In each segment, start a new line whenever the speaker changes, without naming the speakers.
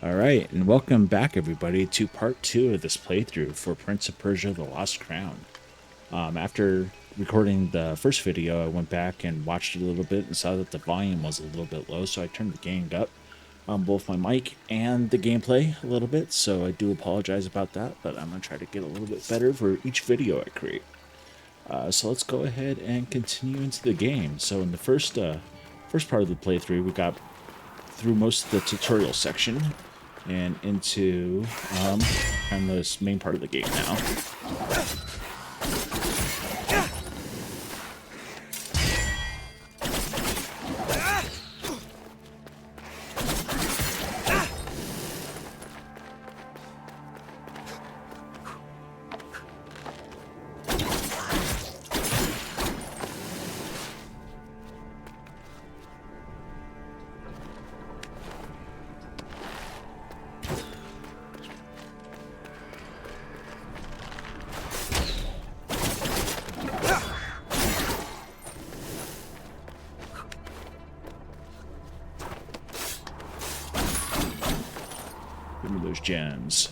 Alright, and welcome back everybody to part 2 of this playthrough for Prince of Persia The Lost Crown. After recording the first video, I went back and watched it a little bit and saw that the volume was a little bit low, so I turned the gain up on both my mic and the gameplay a little bit, so I do apologize about that, but I'm going to try to get a little bit better for each video I create. So let's go ahead and continue into the game. So in the first part of the playthrough, we got through most of the tutorial section and into kind of this main part of the game now. Give me those gems.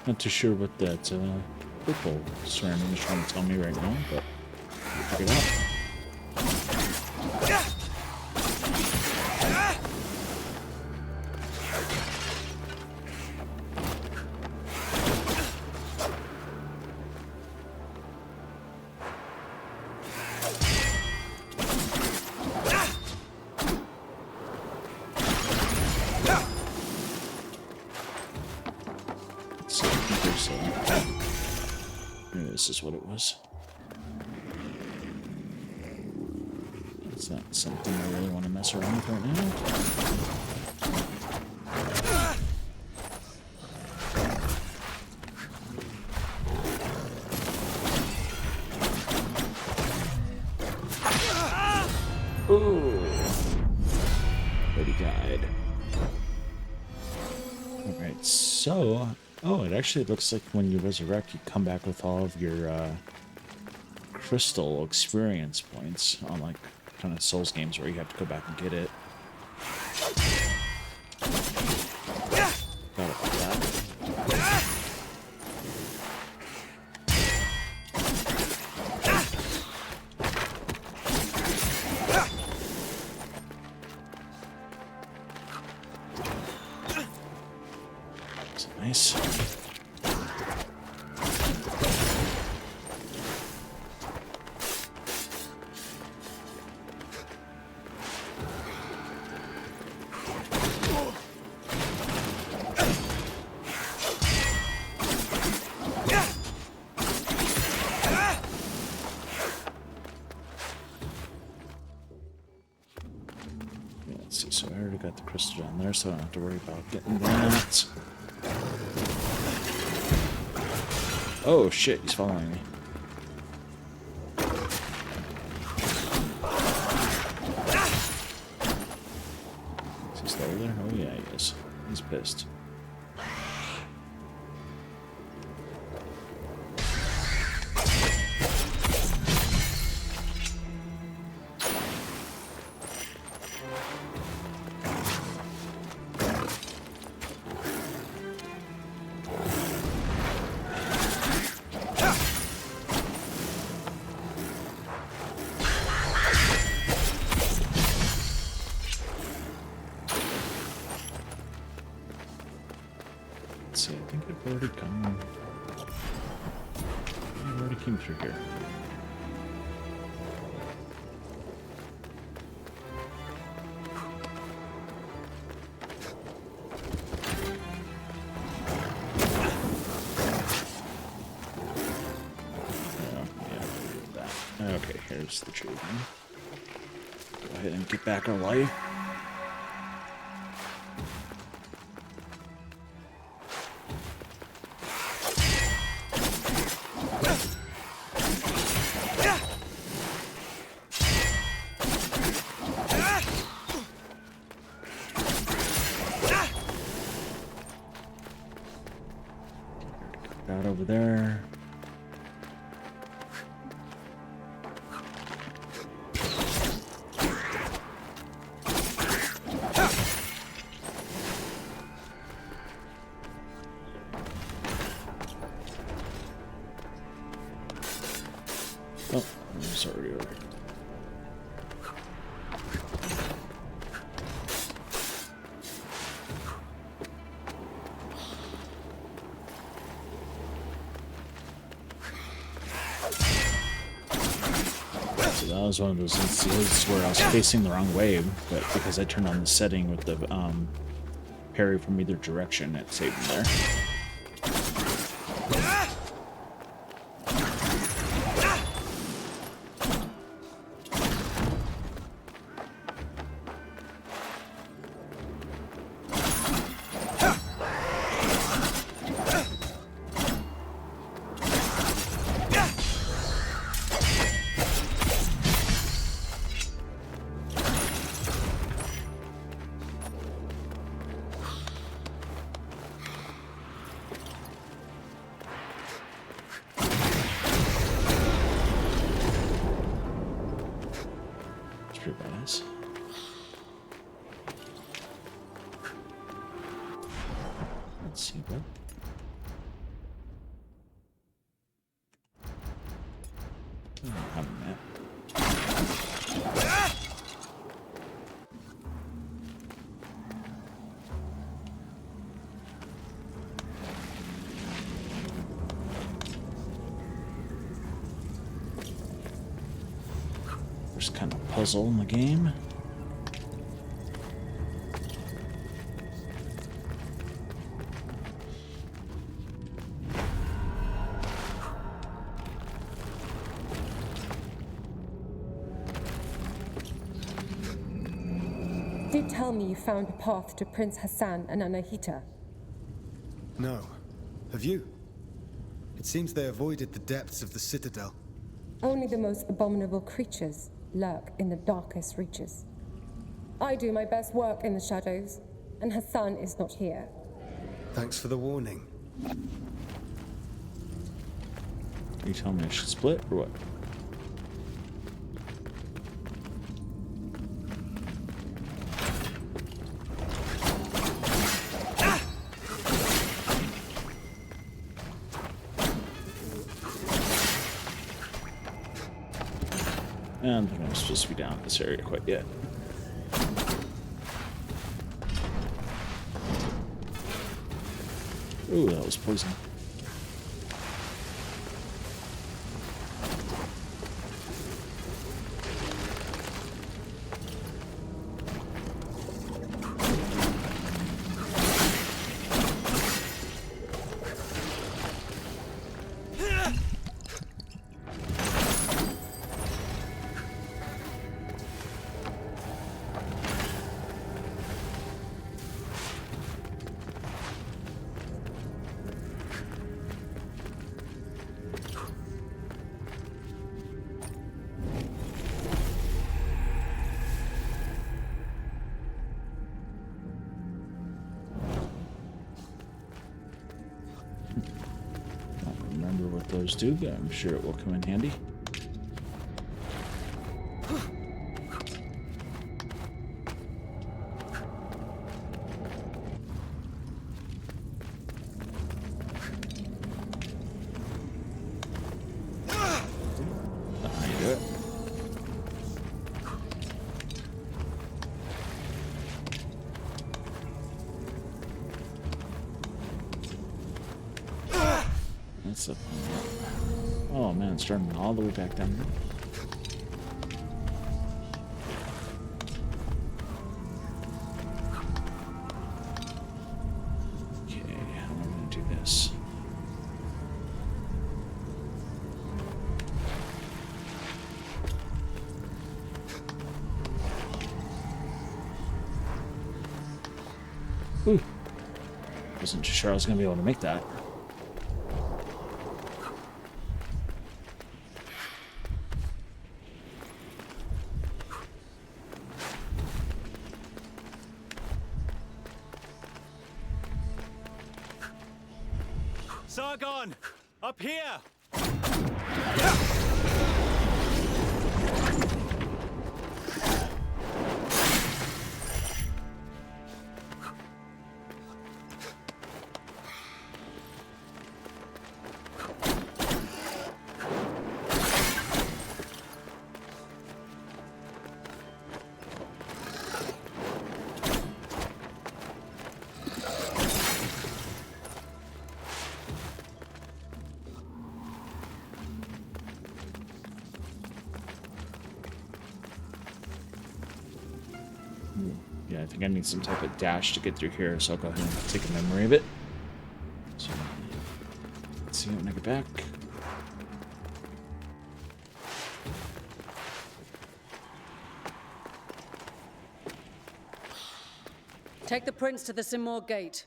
Not too sure what that purple surrounding is trying to tell me right now, but we'll figure it out. This is what it was. It's not something I really want to mess around with right now. Ooh. But he died. Alright, so... Oh, it actually looks like when you resurrect, you come back with all of your crystal experience points, unlike kind of Souls games where you have to go back and get it. Forgot about that. That's nice. Let's see, so I already got the crystal down there, so I don't have to worry about getting that. Oh shit, he's following me. Is he still there? Oh yeah, he is. He's pissed. Let's see, I think I've already come... I already came through here. Oh, yeah, that. Okay, here's the tree then. Go ahead and get back our life. out over there. Oh, it's already over. So that was one of those instances where I was facing the wrong way, but because I turned on the setting with the parry from either direction, it saved me there. Pretty badass. Let's see what. I don't have a map. First kind of puzzle in the game.
Did tell me you found a path to Prince Hassan and Anahita.
No. Have you? It seems they avoided the depths of the citadel.
Only the most abominable creatures lurk in the darkest reaches. I do my best work in the shadows, and Hassan is not here.
Thanks for the warning.
Are you telling me I should split or what? And I'm not supposed to be down in this area quite yet. Ooh, that was poison. Those do, but I'm sure it will come in handy. That's how you do it. That's a... Oh man, it's starting all the way back down here. Okay, how am I going to do this? Ooh. Wasn't too sure I was going to be able to make that.
Sargon! Up here!
Yeah, I think I need some type of dash to get through here, so I'll go ahead and take a memory of it. So, let's see when I get back.
Take the prince to the Simor gate.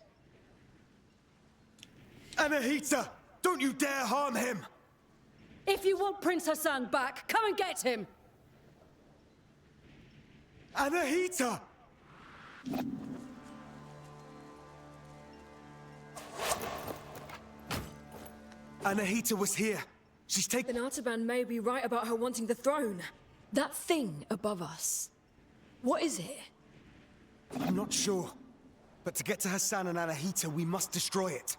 Anahita! Don't you dare harm him!
If you want Prince Hassan back, come and get him!
Anahita! Anahita was here. She's taken.
Then Artaban may be right about her wanting the throne. That thing above us. What is it?
I'm not sure. But to get to Hassan and Anahita, we must destroy it.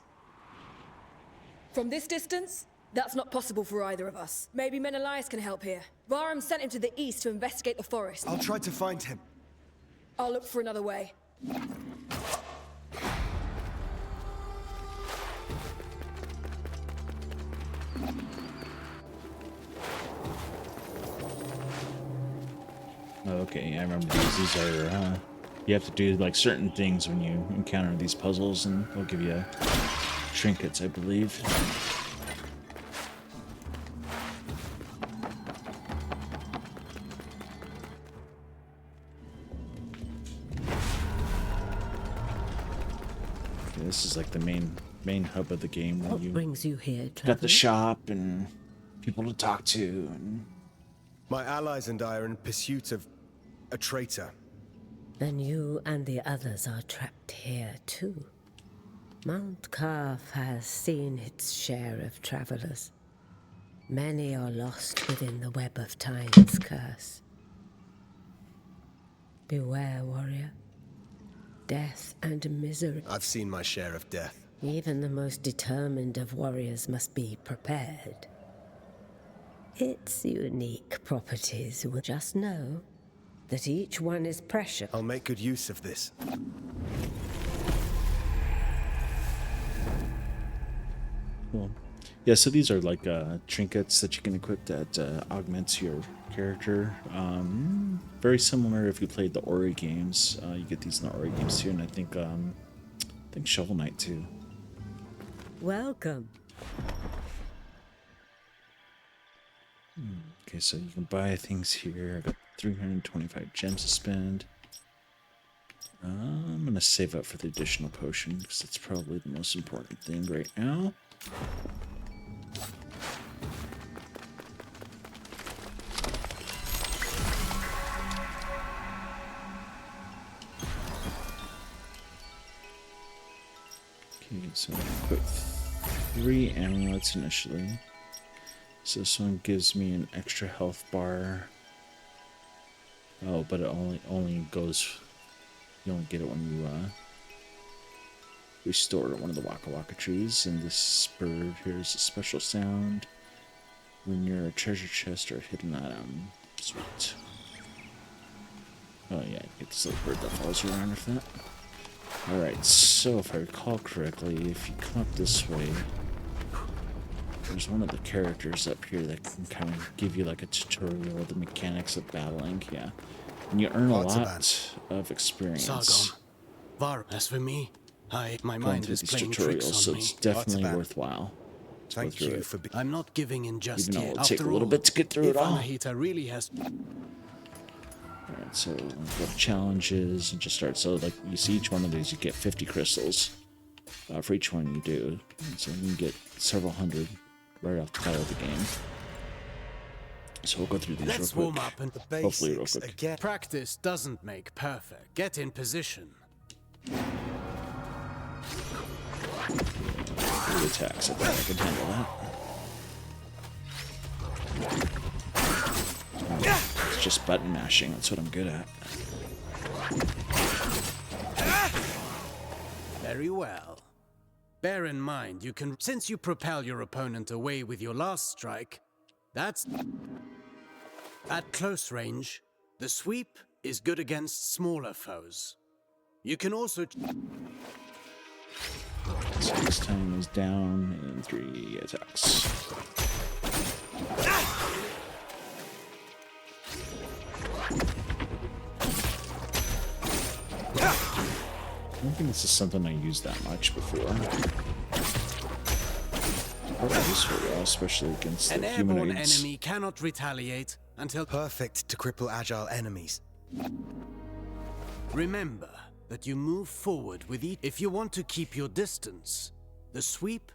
From this distance? That's not possible for either of us. Maybe Menelaus can help here. Varum sent him to the east to investigate the forest.
I'll try to find him.
I'll look for another way.
Okay, I remember these. These are, you have to do like certain things when you encounter these puzzles, and they'll give you trinkets, I believe. Okay, this is like the main hub of the game where
What
you
brings you here,
got the
traveler?
shop and people to talk to. And
My allies and I are in pursuit of a traitor.
Then you and the others are trapped here too. Mount Calf has seen its share of travelers. Many are lost within the web of time's curse. Beware, warrior. Death and misery.
I've seen my share of death.
Even the most determined of warriors must be prepared. Its unique properties will just know that each one is precious.
I'll make good use of this.
cool. Yeah, so these are like trinkets that you can equip that augments your character. Very similar if you played the Ori games. You get these in the Ori games too, and I think Shovel Knight too.
Welcome.
Okay, so you can buy things here. I got 325 gems to spend. I'm gonna save up for the additional potion because that's probably the most important thing right now. Okay, so I put 3 amulets initially. So this one gives me an extra health bar. Oh, but it only goes. You only get it when you restore one of the Waka Waka trees. And this bird here is a special sound when you're a treasure chest or a hidden item. Sweet. Oh yeah, you get this little bird that follows you around with that. Alright, so if I recall correctly, if you come up this way, there's one of the characters up here that can kind of give you like a tutorial of the mechanics of battling, yeah. And you earn a lot of experience
Sargon. Var, as for me, my
going
mind
through
is
these
playing
tutorials,
tricks
so
on me.
it's definitely
Artaban.
worthwhile to go
Thank
through
you
it.
for being.
I'm not giving in just
Even though
yet.
it'll take
After
a little
all,
bit to get through
if
it all.
Anahita really has...
Alright, so we'll go to challenges and just start. So like you see each one of these, you get 50 crystals for each one you do. And so you can get several hundred right off the bat of the game. So we'll go through these
Let's
real
warm
quick.
up and
Hopefully real
Basics
quick.
again.
practice doesn't make perfect. Get in position.
melee attacks. I bet I can handle that. It's just button mashing. That's what I'm good at.
Very well. Bear in mind, you can, since you propel your opponent away with your last strike, that's... At close range, the sweep is good against smaller foes. You can also...
So this time is down in 3 attacks. I don't think this is something I used that much before. Quite useful though, especially against the
An airborne
humanoids.
enemy cannot retaliate until...
Perfect to cripple agile enemies.
Remember that you move forward with each... If you want to keep your distance, the sweep...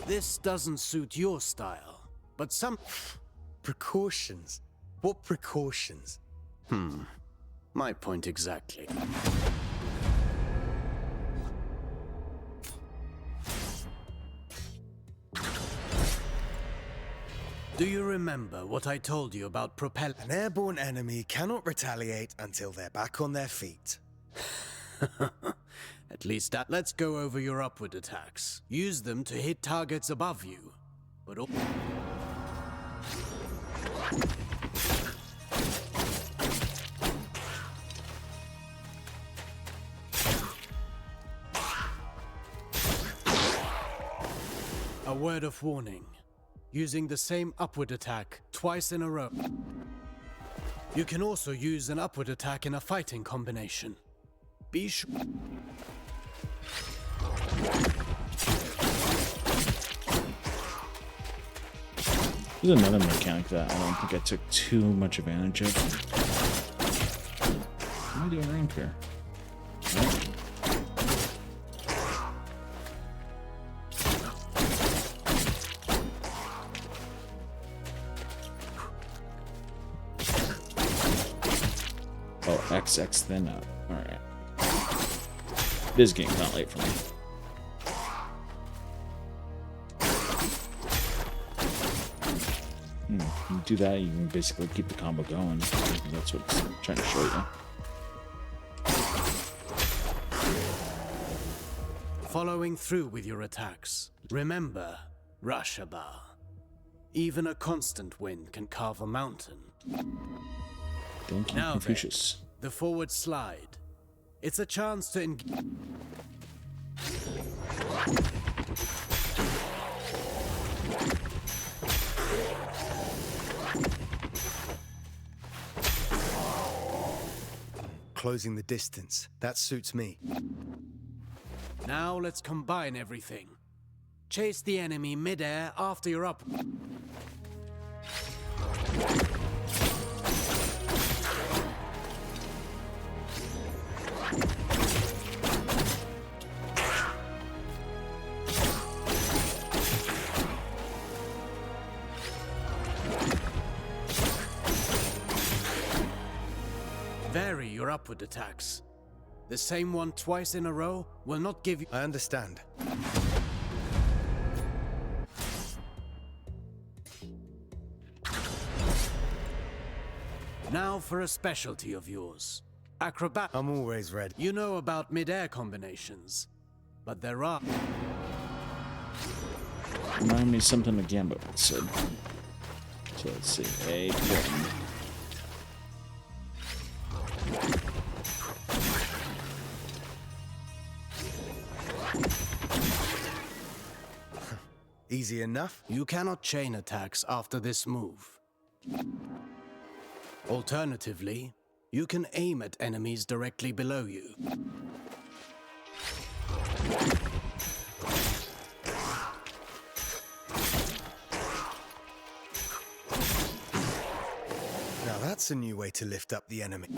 This doesn't suit your style, but some...
Precautions? What precautions?
My point exactly. Do you remember what I told you about propel...
An airborne enemy cannot retaliate until they're back on their feet.
At least that... Let's go over your upward attacks. Use them to hit targets above you. But... A word of warning. Using the same upward attack twice in a row. You can also use an upward attack in a fighting combination. Be sure...
There's another mechanic that I don't think I took too much advantage of. What am I doing around here? Right. Oh, XX then up. Alright. This game's not late for me. You do that, you can basically keep the combo going. That's what it's trying to show you.
Following through with your attacks. Remember, Rashaba. Even a constant wind can carve a mountain.
Thank you,
Now
Confucius.
then, the forward slide. It's a chance to engage.
Closing the distance. That suits me.
Now let's combine everything. Chase the enemy mid-air after you're up. Vary your upward attacks. The same one twice in a row will not give you...
I understand.
Now for a specialty of yours. Acrobat.
I'm always ready.
You know about mid-air combinations, but there are...
Remind me something again, but it said. So let's see. A one.
Easy enough.
You cannot chain attacks after this move. Alternatively, you can aim at enemies directly below you.
Now that's a new way to lift up the enemy.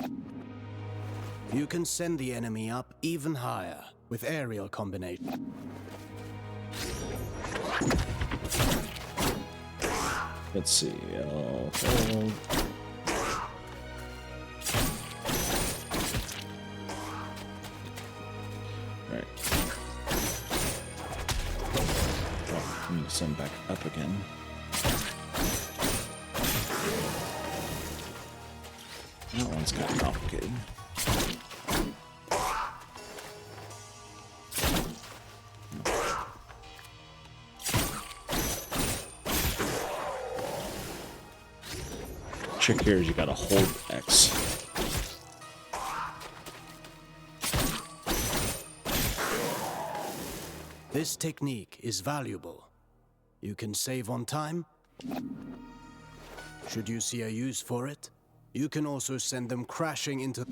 You can send the enemy up even higher with aerial combination.
Let's see. I'll hold. Alright. Oh, I need to send back up again. That one's kind of complicated. Trick here is you gotta hold X.
This technique is valuable. You can save on time. Should you see a use for it, you can also send them crashing into...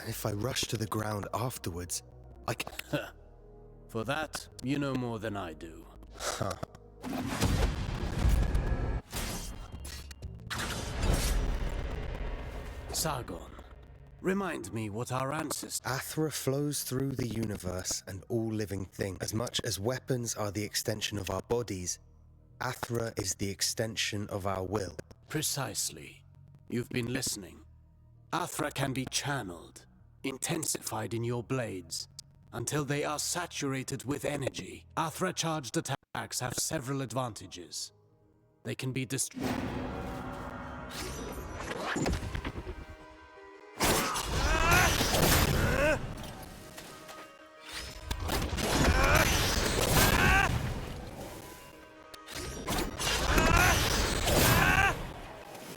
If I rush to the ground afterwards, I can...
For that, you know more than I do.
Huh.
Sargon, remind me what our ancestors...
Athra flows through the universe and all living things. As much as weapons are the extension of our bodies, Athra is the extension of our will.
Precisely. You've been listening. Athra can be channeled, intensified in your blades, until they are saturated with energy. Athra-charged attacks have several advantages. They can be destroyed.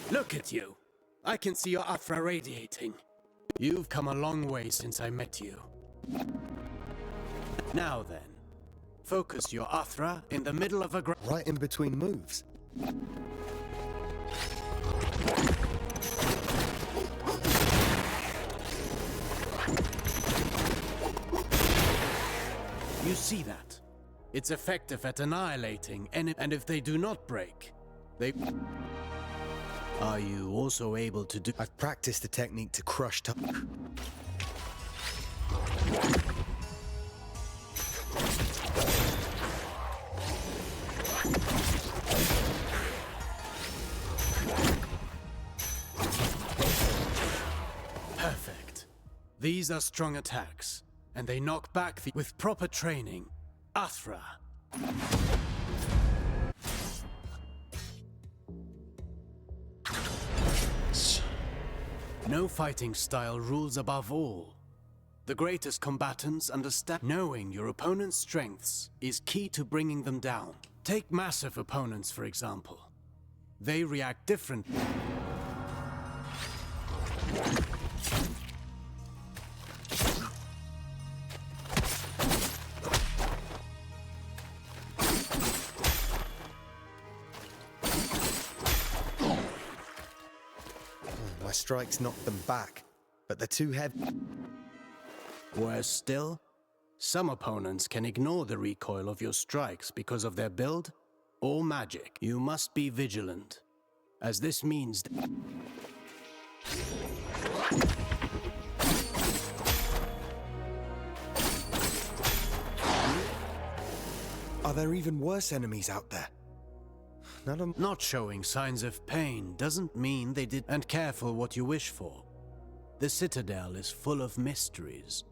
Look at you. I can see your Athra radiating. You've come a long way since I met you. Now then, focus your Athra in the middle of a
Right in between moves.
You see that? It's effective at annihilating and if they do not break, they... Are you also able to do...
I've practiced the technique to crush
Perfect. These are strong attacks, and they knock back the... With proper training, Athra. No fighting style rules above all. The greatest combatants understand knowing your opponent's strengths is key to bringing them down. Take massive opponents, for example. They react differently.
My strikes knock them back, but they're too heavy.
Worse still, some opponents can ignore the recoil of your strikes because of their build or magic. You must be vigilant, as this means...
Are there even worse enemies out there?
Not showing signs of pain doesn't mean they did... And careful what you wish for. The Citadel is full of mysteries.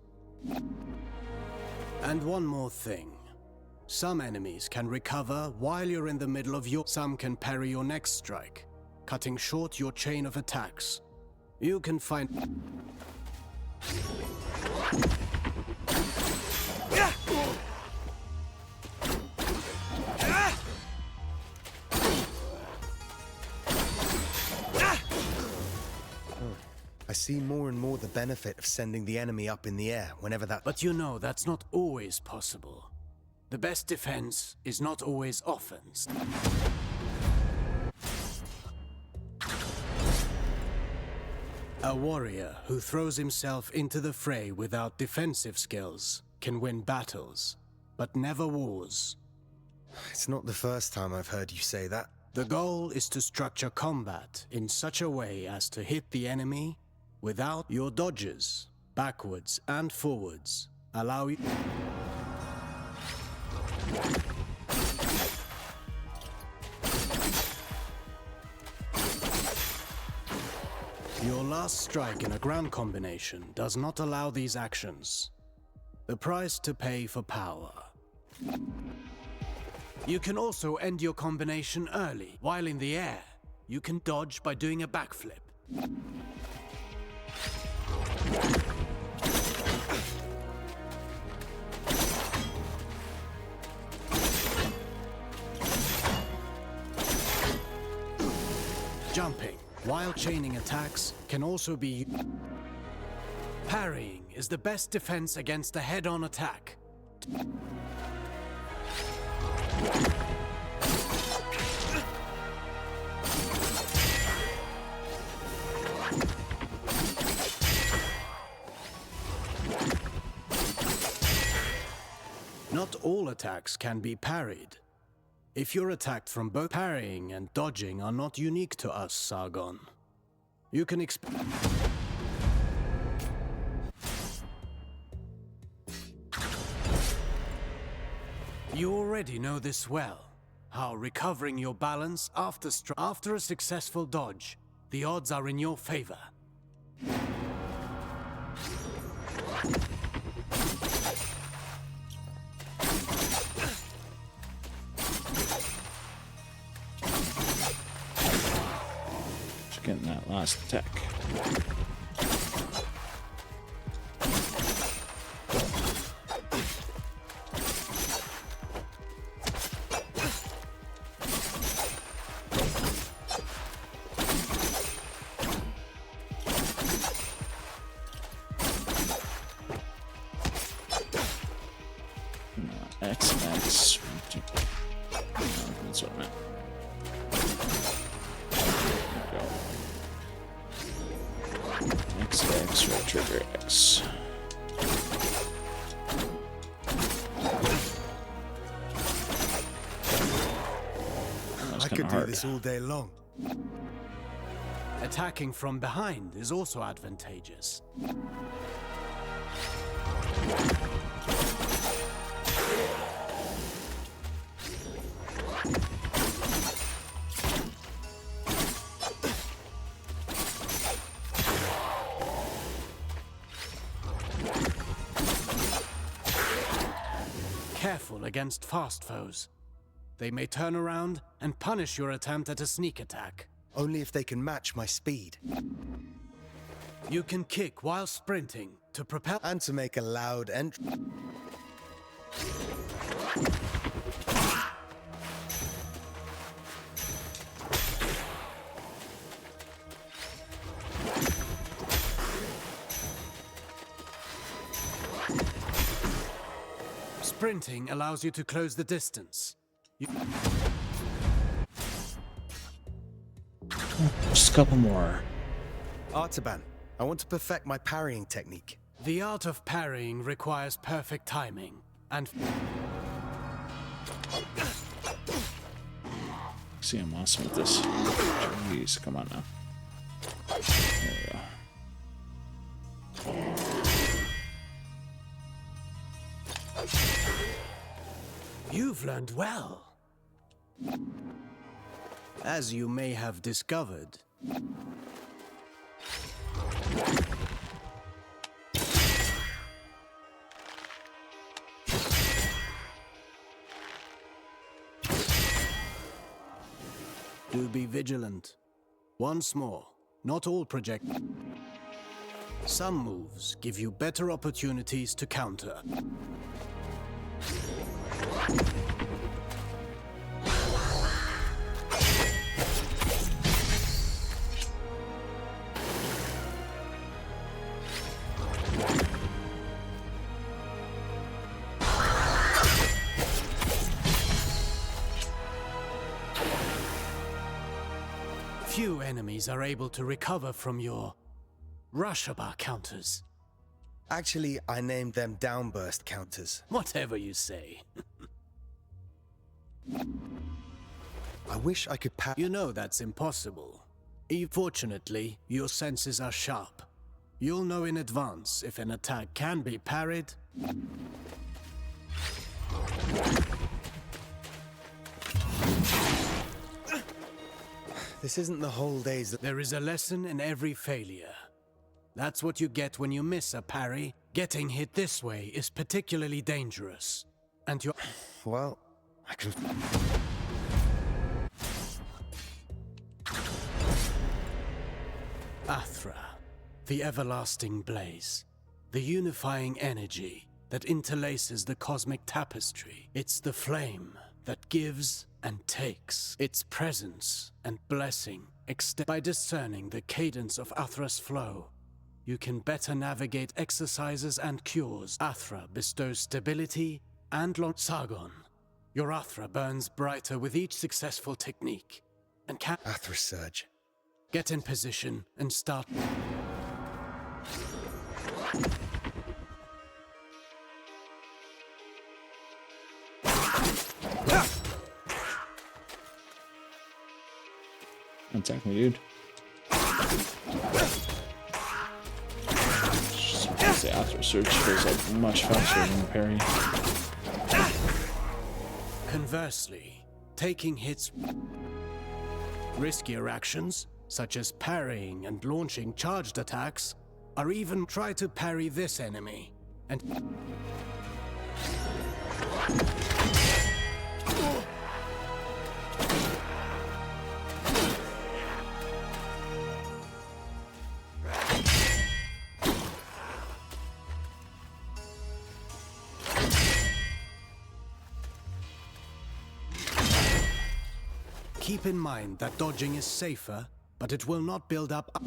And one more thing. Some enemies can recover while you're in the middle of your... Some can parry your next strike, cutting short your chain of attacks. You can find...
I see more and more the benefit of sending the enemy up in the air whenever that...
But you know that's not always possible. The best defense is not always offense. A warrior who throws himself into the fray without defensive skills can win battles, but never wars.
It's not the first time I've heard you say that.
The goal is to structure combat in such a way as to hit the enemy without your dodges, backwards and forwards, allow you... Your last strike in a ground combination does not allow these actions. The price to pay for power. You can also end your combination early. While in the air, you can dodge by doing a backflip. Jumping, while chaining attacks, can also be... Parrying is the best defense against a head-on attack. Not all attacks can be parried. If you're attacked from both, parrying and dodging are not unique to us, Sargon. You can You already know this well, how recovering your balance after a successful dodge, the odds are in your favor.
Just getting that last attack. XX. That's what I meant. There we go. XX, right trigger X.
I could do this all day long.
Attacking from behind is also advantageous. Careful against fast foes. They may turn around and punish your attempt at a sneak attack.
Only if they can match my speed.
You can kick while sprinting to propel
and to make a loud entry.
Sprinting allows you to close the distance.
Just a couple more.
Artaban, I want to perfect my parrying technique.
The art of parrying requires perfect timing and...
See, I'm awesome with this. Jeez, come on now. There we go.
You've learned well. As you may have discovered. Do be vigilant. Once more, not all project. Some moves give you better opportunities to counter. Few enemies are able to recover from your Rush-bar counters.
Actually, I named them downburst counters.
Whatever you say.
I wish I could
You know that's impossible. Fortunately, your senses are sharp. You'll know in advance if an attack can be parried.
This isn't the whole day's...
There is a lesson in every failure. That's what you get when you miss a parry. Getting hit this way is particularly dangerous. And you're...
Well, I can...
Athra, the everlasting blaze. The unifying energy that interlaces the cosmic tapestry. It's the flame that gives and takes. Its presence and blessing by discerning the cadence of Athra's flow, you can better navigate exercises and cures. Athra bestows stability and Sargon. Your Athra burns brighter with each successful technique. And
Athra Surge.
Get in position and start.
Attack me, dude. Just the Athra Surge goes up much faster than parry.
Conversely, taking hits, riskier actions, such as parrying and launching charged attacks, or even try to parry this enemy, and... Keep in mind that dodging is safer, but it will not build up.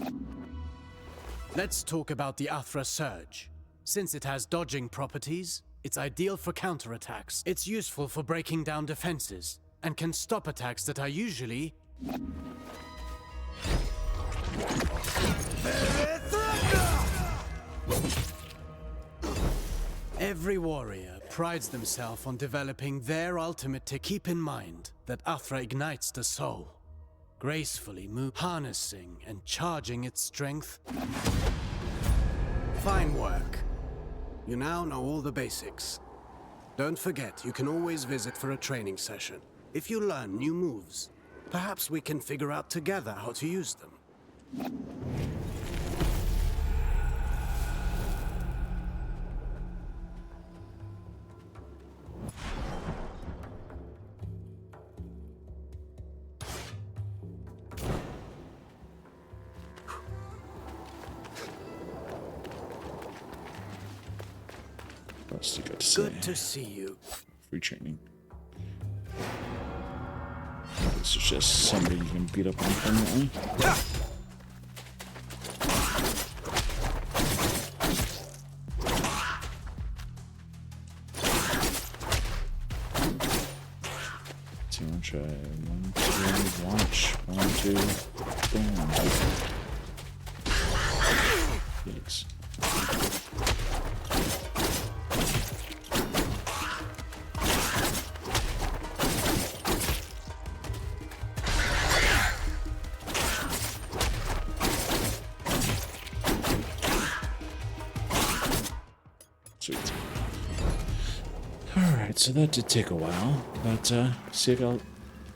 Let's talk about the Athra Surge. Since it has dodging properties, it's ideal for counterattacks. It's useful for breaking down defenses, and can stop attacks that are usually... Every warrior prides themselves on developing their ultimate to keep in mind that Athra ignites the soul, gracefully harnessing and charging its strength. Fine work. You now know all the basics. Don't forget, you can always visit for a training session. If you learn new moves, perhaps we can figure out together how to use them. Good to see you.
Free training. This is just somebody you can beat up on permanently. So I'll try 1, 2, launch. 1, 2, boom. Yikes. Sweet. Alright, so that did take a while, but see, I got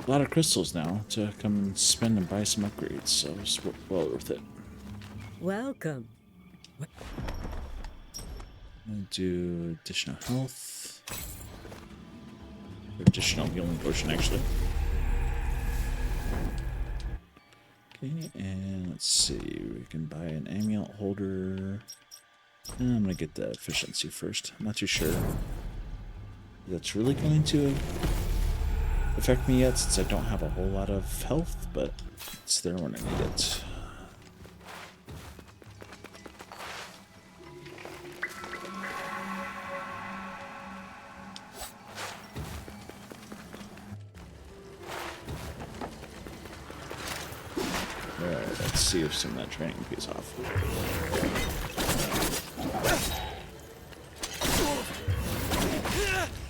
a lot of crystals now to come and spend and buy some upgrades, so it's well worth it.
Welcome.
I'll do additional health. Or additional healing potion, actually. Okay, and let's see, we can buy an amulet holder. I'm gonna get the efficiency first. I'm not too sure if that's really going to affect me yet, since I don't have a whole lot of health, but it's there when I need it. Alright, let's see if some of that training pays off.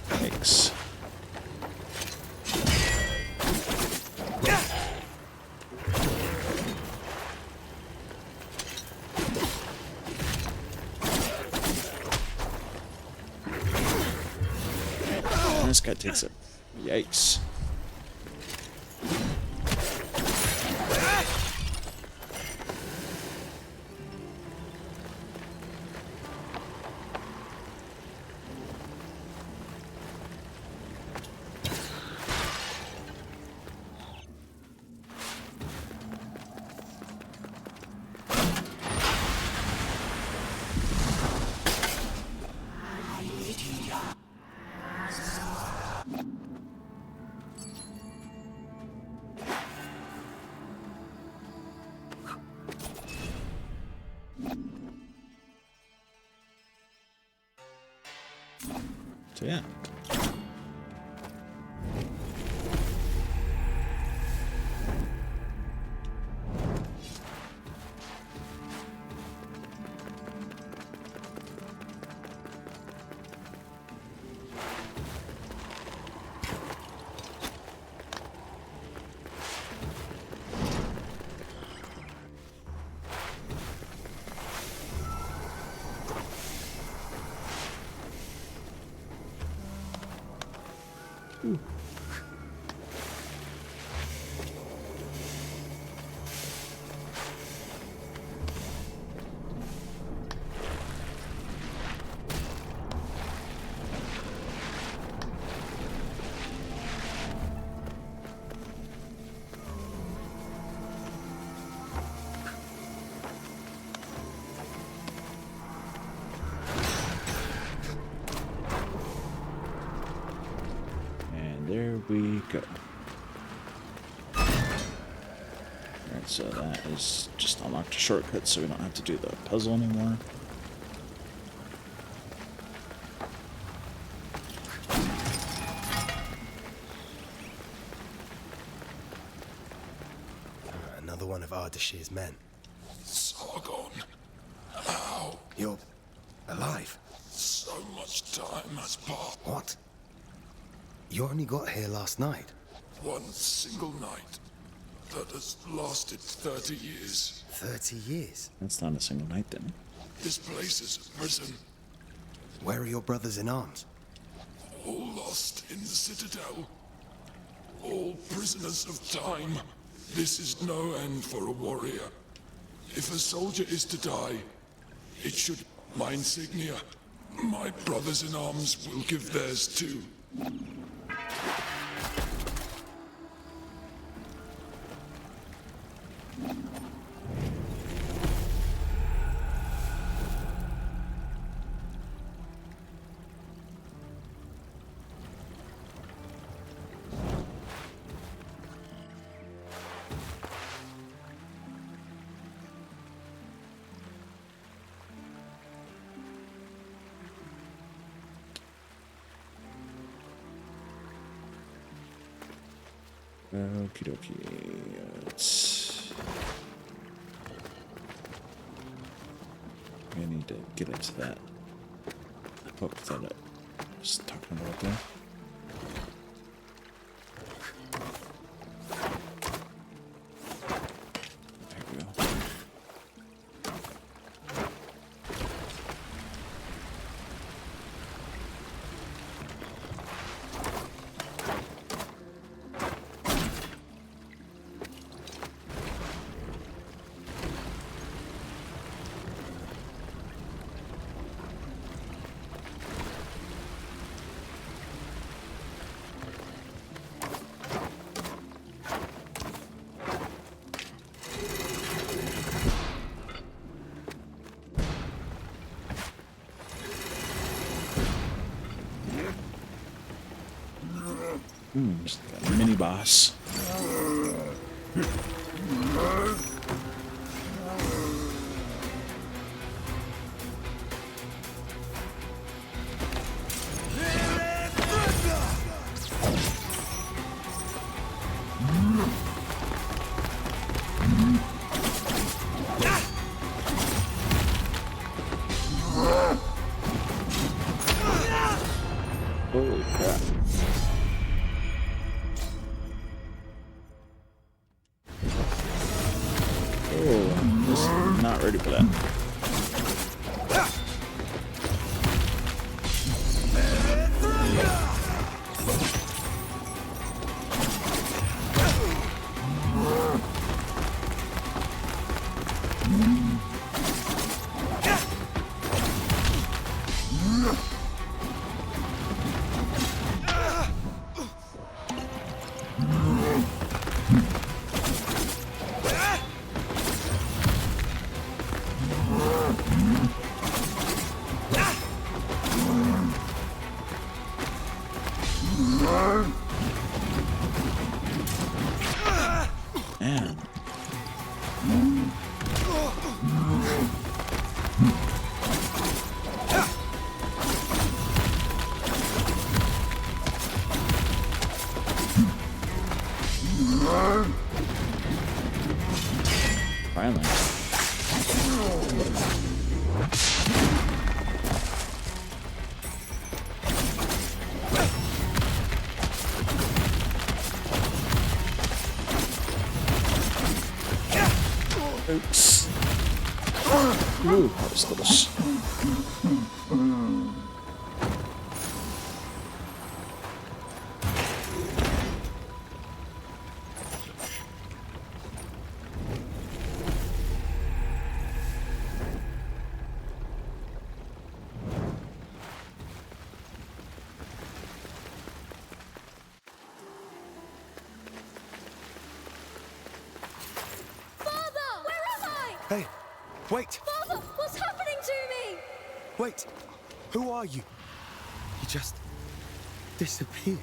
Thanks. This guy takes it. Yikes. So yeah. There we go. Alright, so that is just unlocked a shortcut so we don't have to do the puzzle anymore.
Another one of Ardashir's men.
Sargon. How?
You're alive?
So much time has passed.
What? You only got here last night.
One single night that has lasted 30 years.
30 years?
That's not a single night then.
This place is a prison.
Where are your brothers in arms?
All lost in the Citadel. All prisoners of time. This is no end for a warrior. If a soldier is to die, it should... My insignia. My brothers in arms will give theirs too.
Okie dokie. Let's... I need to get into that. Poke that up. Just talking about that. There we go. Just a mini boss. Holy crap. Oh, this is not ready for that. Man. Finally. Oops. Ooh, that was close.
Father! Where am I?
Hey, wait!
Father, what's happening to me?
Wait! Who are you? You just disappeared.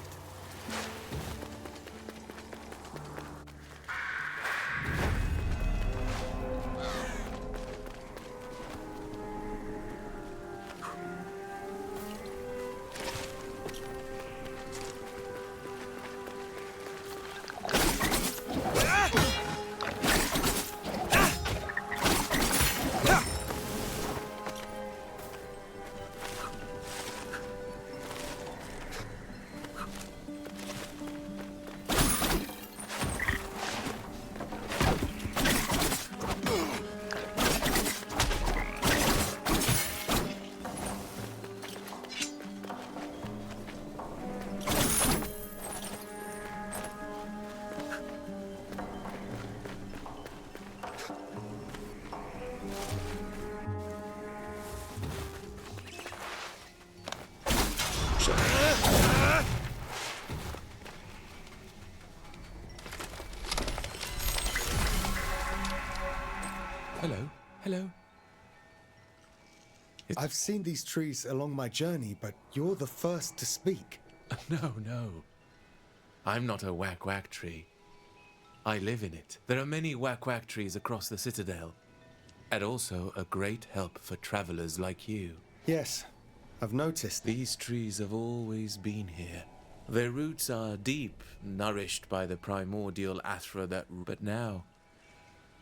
Hello, hello.
I've seen these trees along my journey, but you're the first to speak.
No, no. I'm not a whack-whack tree. I live in it. There are many whack-whack trees across the Citadel, and also a great help for travelers like you.
Yes, I've noticed.
These trees have always been here. Their roots are deep, nourished by the primordial Athra but now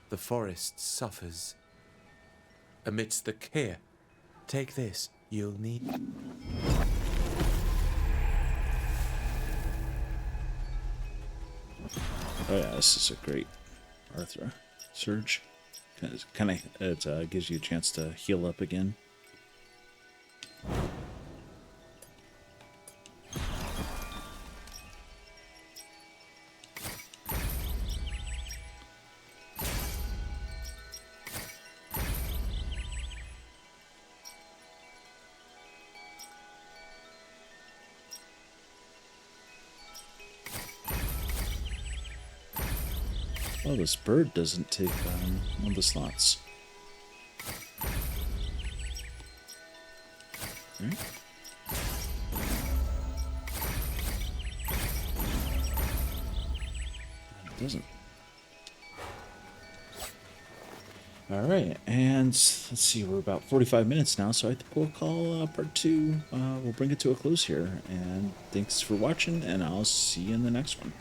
the forest suffers. Amidst the care, take this, you'll need...
Oh yeah, this is a great Arthur surge. It gives you a chance to heal up again. Oh, this bird doesn't take one of the slots. Right? It doesn't. All right, and let's see, we're about 45 minutes now, so I think we'll call part 2. We'll bring it to a close here, and thanks for watching, and I'll see you in the next one.